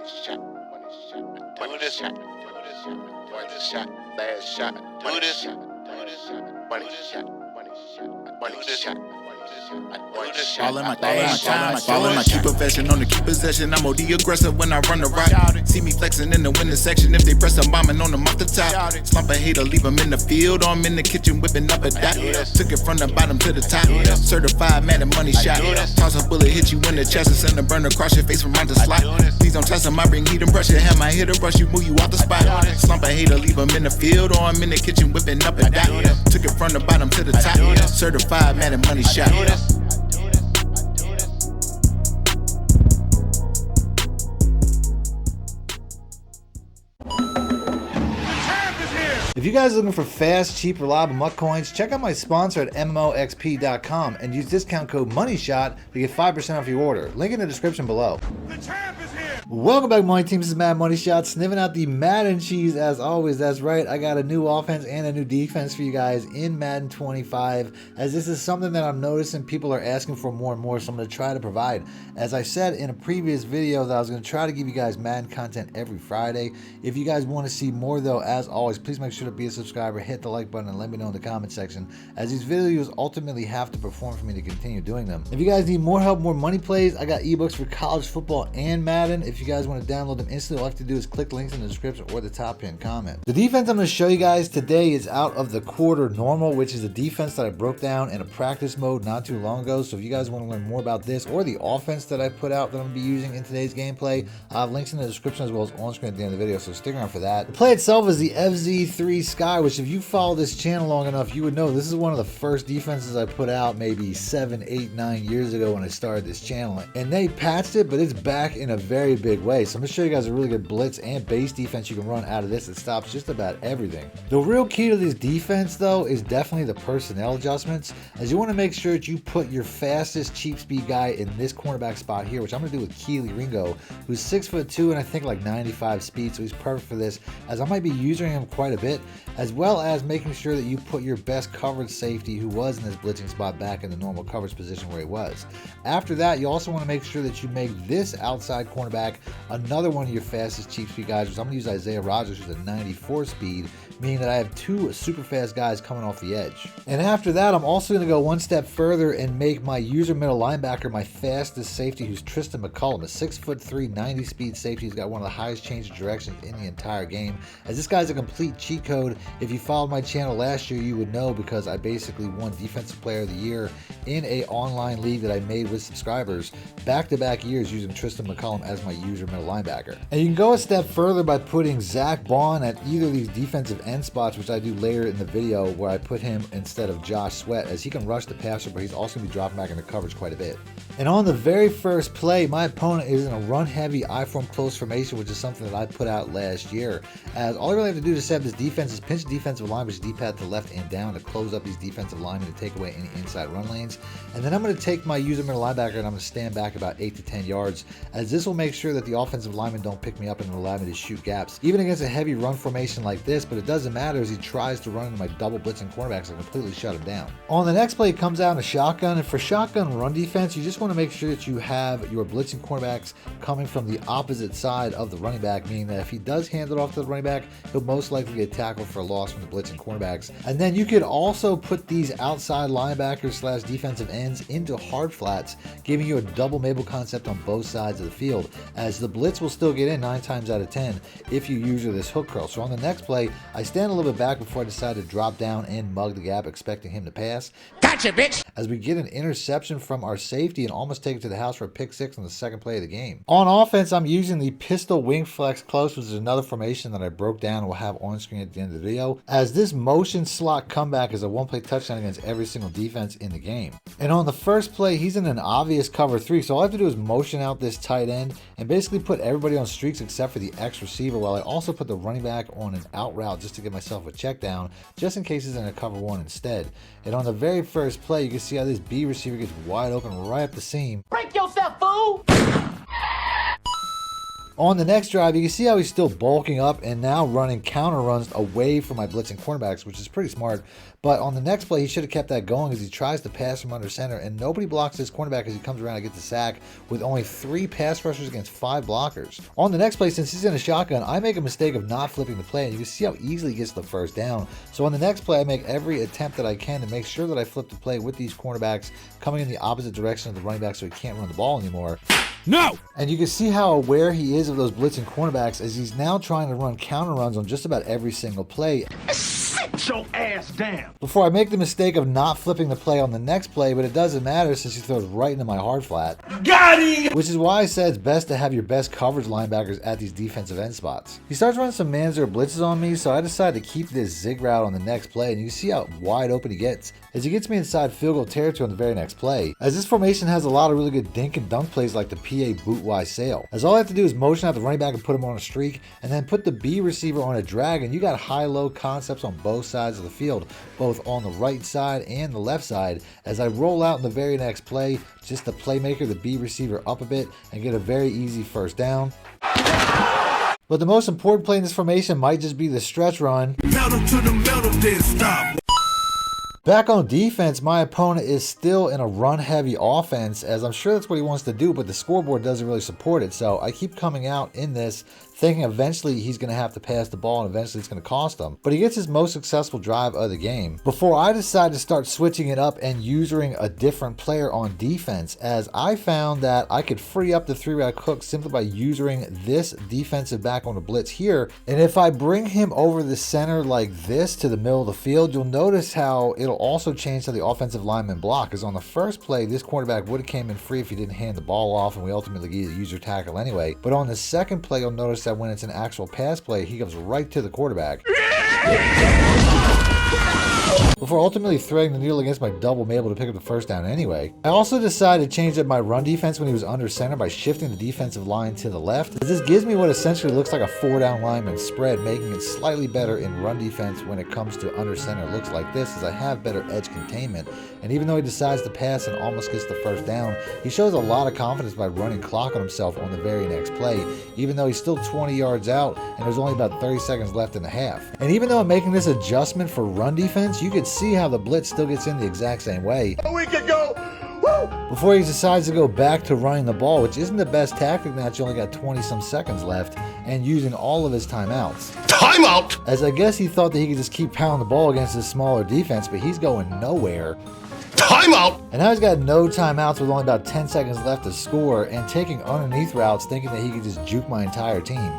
shot, do this shot, one shot, last shot, do this shot, one shot, one shot. All in my thing, all in my key profession. On the key possession, I'm OD aggressive when I run the route. See me flexing in the winning section. If they press, I'm bombing on them off the top. Slump a hater, leave them in the field, or I'm in the kitchen whipping up a dot. Took it from the bottom to the top. Certified Madden money shot. Toss a bullet, hit you in the chest, and send a burner across your face from out the slot. Please don't test them, I bring heat and brush it. Have my hitter brush you, move you out the spot. Slump a hater, leave them in the field, or I'm in the kitchen whipping up a dot. Took it from the bottom to the top. Certified Madden money shot. If you guys are looking for fast, cheap, reliable MUT coins, check out my sponsor at MMOXP.com and use discount code MONEYSHOT to get 5% off your order. Link in the description below. The champ is here! Welcome back, Money Team. This is Mad Money Shot, sniffing out the Madden cheese as always. That's right, I got a new offense and a new defense for you guys in Madden 25, as this is something that I'm noticing people are asking for more and more, so I'm going to try to provide. As I said in a previous video that I was going to try to give you guys Madden content every Friday. If you guys want to see more though, as always, please make sure to be a subscriber, hit the like button, and let me know in the comment section, as these videos ultimately have to perform for me to continue doing them. If you guys need more help, more money plays, I got ebooks for college football and Madden. If you guys want to download them instantly, all you have to do is click the links in the description or the top pinned comment. The defense I'm going to show you guys today is out of the quarter normal, which is a defense that I broke down in a practice mode not too long ago. So if you guys want to learn more about this or the offense that I put out that I'm going to be using in today's gameplay, I have links in the description as well as on screen at the end of the video, so stick around for that. The play itself is the FZ3 Sky, which if you follow this channel long enough, you would know this is one of the first defenses I put out maybe 7, 8, 9 years ago when I started this channel. And they patched it, but it's back in a very big way. So I'm going to show you guys a really good blitz and base defense you can run out of this that stops just about everything. The real key to this defense though is definitely the personnel adjustments, as you want to make sure that you put your fastest cheap speed guy in this cornerback spot here, which I'm going to do with Keely Ringo, who's 6'2" and I think like 95 speed, so he's perfect for this, as I might be using him quite a bit, as well as making sure that you put your best coverage safety who was in this blitzing spot back in the normal coverage position where he was. After that, you also want to make sure that you make this outside cornerback another one of your fastest cheap speed guys, which I'm going to use Isaiah Rodgers, who's a 94 speed, meaning that I have two super fast guys coming off the edge. And after that, I'm also going to go one step further and make my user middle linebacker my fastest safety, who's Tristan McCullum, a 6'3", 90 speed safety. He's got one of the highest change of directions in the entire game, as this guy's a complete cheat code. If you followed my channel last year, you would know, because I basically won Defensive Player of the Year in a online league that I made with subscribers back-to-back years using Tristan McCullum as my user middle linebacker. And you can go a step further by putting Zach Bond at either of these defensive end spots, which I do later in the video, where I put him instead of Josh Sweat, as he can rush the passer, but he's also going to be dropping back into coverage quite a bit. And on the very first play, my opponent is in a run-heavy I-form close formation, which is something that I put out last year, as all I really have to do to set up this defense is pinch the defensive line, which is D-pad to left and down to close up these defensive linemen and take away any inside run lanes. And then I'm going to take my user middle linebacker and I'm going to stand back about 8 to 10 yards, as this will make sure that the offensive linemen don't pick me up and allow me to shoot gaps, even against a heavy run formation like this. But it doesn't matter, as he tries to run into my double blitzing cornerbacks and completely shut him down. On the next play, it comes out in a shotgun, and for shotgun run defense, you just want to make sure that you have your blitzing cornerbacks coming from the opposite side of the running back, meaning that if he does hand it off to the running back, he'll most likely get tackled for a loss from the blitzing cornerbacks. And then you could also put these outside linebackers slash defensive ends into hard flats, giving you a double Mabel concept on both sides of the field, as the blitz will still get in 9 times out of 10 if you use this hook curl. So on the next play, I stand a little bit back before I decide to drop down and mug the gap, expecting him to pass. Gotcha, bitch! As we get an interception from our safety and almost take it to the house for a pick 6 on the second play of the game. On offense, I'm using the pistol wing flex close, which is another formation that I broke down and will have on screen at the end of the video, as this motion slot comeback is a one-play touchdown against every single defense in the game. And on the first play, he's in an obvious cover 3, so all I have to do is motion out this tight end and basically put everybody on streaks except for the X receiver, while I also put the running back on an out route just to give myself a check down, just in case he's in a cover 1 instead. And on the very first play, you can see how this B receiver gets wide open right up the seam. Break yourself, fool! On the next drive, you can see how he's still bulking up and now running counter runs away from my blitzing cornerbacks, which is pretty smart. But on the next play, he should have kept that going as he tries to pass from under center, and nobody blocks this cornerback as he comes around and gets the sack with only 3 pass rushers against 5 blockers. On the next play, since he's in a shotgun, I make a mistake of not flipping the play, and you can see how easily he gets the first down. So on the next play, I make every attempt that I can to make sure that I flip the play with these cornerbacks coming in the opposite direction of the running back so he can't run the ball anymore. No! And you can see how aware he is of those blitzing cornerbacks as he's now trying to run counter runs on just about every single play. Sit your ass down! Before I make the mistake of not flipping the play on the next play, but it doesn't matter since he throws right into my hard flat. Got him! Which is why I said it's best to have your best coverage linebackers at these defensive end spots. He starts running some man-zero blitzes on me, so I decided to keep this zig route on the next play, and you can see how wide open he gets as he gets me inside field goal territory on the very next play. As this formation has a lot of really good dink and dunk plays like the PA boot-wise sail. As all I have to do is motion out the running back and put him on a streak, and then put the B receiver on a drag, and you got high-low concepts on both sides of the field, both on the right side and the left side. As I roll out in the very next play, just the playmaker, the B receiver up a bit, and get a very easy first down. But the most important play in this formation might just be the stretch run. Pedal to the metal, then stop. Back on defense, my opponent is still in a run-heavy offense, as I'm sure that's what he wants to do, but the scoreboard doesn't really support it. So I keep coming out in this, thinking eventually he's going to have to pass the ball and eventually it's going to cost him. But he gets his most successful drive of the game before I decide to start switching it up and using a different player on defense, as I found that I could free up the 3-route cook simply by using this defensive back on the blitz here. And if I bring him over the center like this to the middle of the field, you'll notice how it'll also change how the offensive lineman block, because on the first play, this cornerback would have came in free if he didn't hand the ball off, and we ultimately get a user tackle anyway. But on the second play, you'll notice that when it's an actual pass play, he goes right to the quarterback before ultimately threading the needle against my double, able to pick up the first down anyway. I also decided to change up my run defense when he was under center by shifting the defensive line to the left, as this gives me what essentially looks like a 4-down lineman spread, making it slightly better in run defense when it comes to under center looks like this, as I have better edge containment. And even though he decides to pass and almost gets the first down, he shows a lot of confidence by running clock on himself on the very next play, even though he's still 20 yards out and there's only about 30 seconds left in the half. And even though I'm making this adjustment for run defense, you could see how the blitz still gets in the exact same way. We can go. Woo! Before he decides to go back to running the ball, which isn't the best tactic now that you only got 20-some seconds left, and using all of his timeouts. Timeout! As I guess he thought that he could just keep pounding the ball against his smaller defense, but he's going nowhere. Timeout! And now he's got no timeouts with only about 10 seconds left to score, and taking underneath routes thinking that he could just juke my entire team.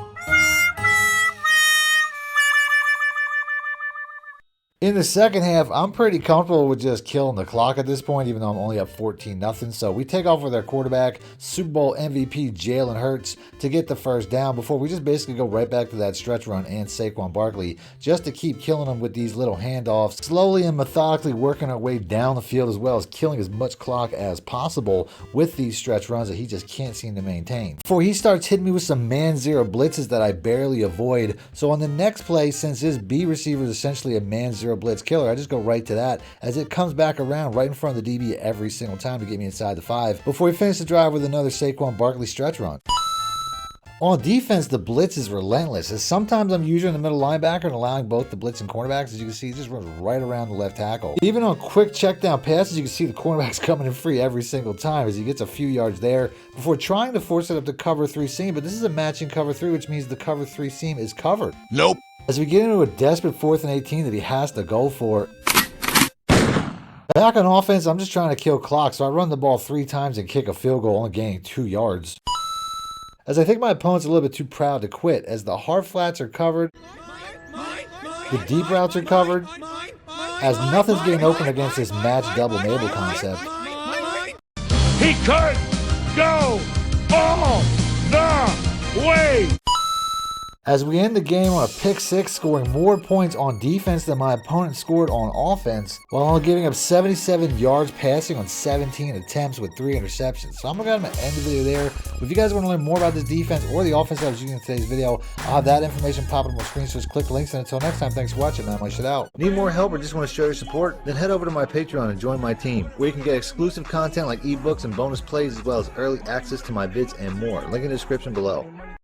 In the second half, I'm pretty comfortable with just killing the clock at this point, even though I'm only up 14-0. So we take off with our quarterback, Super Bowl MVP Jalen Hurts, to get the first down before we just basically go right back to that stretch run and Saquon Barkley just to keep killing them with these little handoffs, slowly and methodically working our way down the field, as well as killing as much clock as possible with these stretch runs that he just can't seem to maintain. Before he starts hitting me with some man-zero blitzes that I barely avoid. So on the next play, since his B receiver is essentially a man-zero blitz killer, I just go right to that as it comes back around right in front of the DB every single time to get me inside the 5 before we finish the drive with another Saquon Barkley stretch run. On defense, the blitz is relentless, as sometimes I'm using the middle linebacker and allowing both the blitz and cornerbacks. As you can see, he just runs right around the left tackle. Even on quick check down passes, you can see the cornerback's coming in free every single time as he gets a few yards there before trying to force it up to cover 3 seam, but this is a matching cover 3, which means the cover 3 seam is covered. Nope. As we get into a desperate 4th and 18 that he has to go for. Back on offense, I'm just trying to kill clock, so I run the ball 3 times and kick a field goal, only gaining 2 yards. As I think my opponent's a little bit too proud to quit, as the hard flats are covered, the deep routes are covered, as nothing's getting open against this match double Mabel concept. He could go all the way. As we end the game on a pick 6, scoring more points on defense than my opponent scored on offense, while only giving up 77 yards passing on 17 attempts with 3 interceptions. So I'm going to end the video there. If you guys want to learn more about this defense or the offense that I was using in today's video, I'll have that information popping on my screen, so just click the links. And until next time, thanks for watching, man. My shit out. Need more help or just want to show your support? Then head over to my Patreon and join my team, where you can get exclusive content like ebooks and bonus plays, as well as early access to my vids and more. Link in the description below.